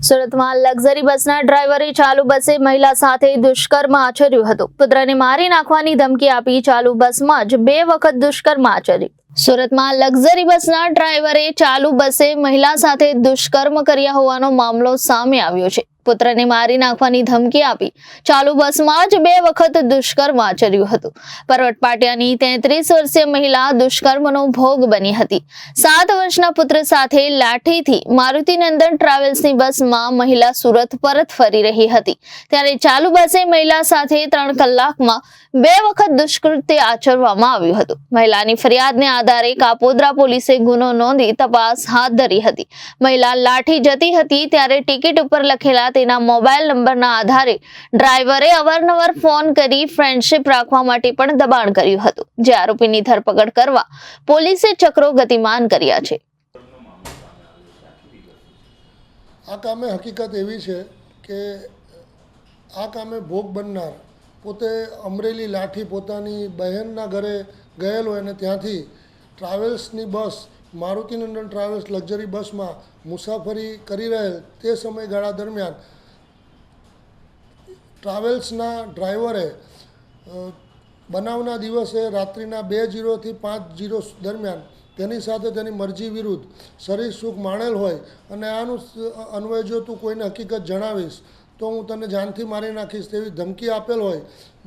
સુરતમાં લક્ઝરી બસના ડ્રાઈવરે ચાલુ બસે મહિલા સાથે દુષ્કર્મ આચર્યું હતું. પુત્રને મારી નાખવાની ધમકી આપી ચાલુ બસમાં જ 2 વખત દુષ્કર્મ આચર્યું. સુરતમાં લક્ઝરી બસના ડ્રાઈવરે ચાલુ બસે મહિલા સાથે દુષ્કર્મ કર્યા હોવાનો મામલો સામે આવ્યો છે. પુત્રને મારી નાખવાની ધમકી આપી ચાલુ બસમાં જ 2 વખત દુષ્કર્મ આચર્યું હતું. પરવટ પાટિયાની 33 વર્ષીય મહિલા દુષ્કર્મનો ભોગ બની હતી. 7 વર્ષના પુત્ર સાથે લાઠીથી મારુતિનંદન ટ્રાવેલ્સની બસમાં મહિલા સુરત પરત ફરી રહી હતી. ત્યારે ચાલુ બસે મહિલા સાથે 3 કલાકમાં 2 વખત દુષ્કૃત્ય આચરવામાં આવ્યું હતું. મહિલાની ફરિયાદને આધારે કાપોદ્રા પોલીસે ગુનો નોંધી તપાસ હાથ ધરી હતી. મહિલા લાઠી જતી હતી ત્યારે ટિકિટ ઉપર લખેલા તેના મોબાઈલ નંબરના આધારે ડ્રાઈવરે અવારનવાર ફોન કરી ફ્રેન્ડશિપ રાખવા માટે પણ દબાણ કર્યું હતું. જે આરોપીની ધરપકડ કરવા પોલીસે ચક્રો ગતિમાન કર્યા છે. આ કામે હકીકત એવી છે કે આ કામે ભોગ બનનાર પોતે અમરેલી લાઠી પોતાની બહેનના ઘરે ગયેલો અને ત્યાંથી ટ્રાવેલ્સની બસ મારુતિનંદન ટ્રાવેલ્સ લક્ઝરી બસમાં મુસાફરી કરી રહેલ તે સમયગાળા દરમિયાન ટ્રાવેલ્સના ડ્રાઈવરે બનાવના દિવસે રાત્રિના 2:00 થી 5:00 દરમિયાન તેની સાથે તેની મરજી વિરુદ્ધ શરીર સુખ માણેલ હોય અને આનું અન્વયે જો તું કોઈને હકીકત જણાવીશ તો હું તને જાનથી મારી નાખીશ તેવી ધમકી આપેલ હોય.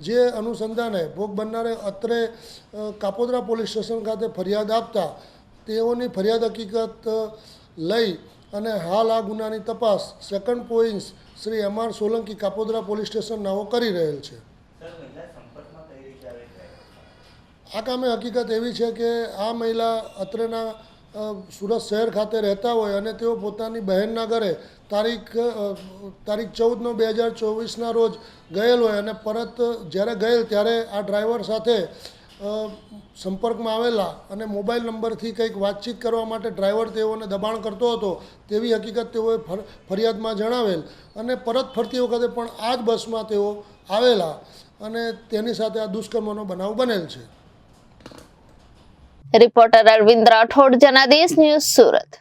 જે અનુસંધાને ભોગ બનનારે અત્રે કાપોદ્રા પોલીસ સ્ટેશન ખાતે ફરિયાદ આપતા તેઓની ફરિયાદ હકીકત લઈ અને હાલ આ ગુનાની તપાસ second point Shri M.R. Solanki Kapodra police station નાઓ કરી રહેલ છે. આ કામે હકીકત એવી છે કે આ મહિલા અત્રેના સુરત શહેર ખાતે રહેતા હોય અને તેઓ પોતાની બહેનના ઘરે તારીખ 14/9/2024ના રોજ ગયેલ હોય અને પરત જ્યારે ગયેલ ત્યારે આ ડ્રાઈવર સાથે સંપર્કમાં આવેલા અને મોબાઈલ નંબરથી કંઈક વાતચીત કરવા માટે ડ્રાઈવર તેઓને દબાણ કરતો હતો તેવી હકીકત તેઓએ ફરિયાદમાં જણાવેલ અને પરત ફરતી વખતે પણ આ જ બસમાં તેઓ આવેલા અને તેની સાથે આ દુષ્કર્મનો બનાવ બનેલ છે. Reporter Arvind Rathod, Janadesh news, Surat.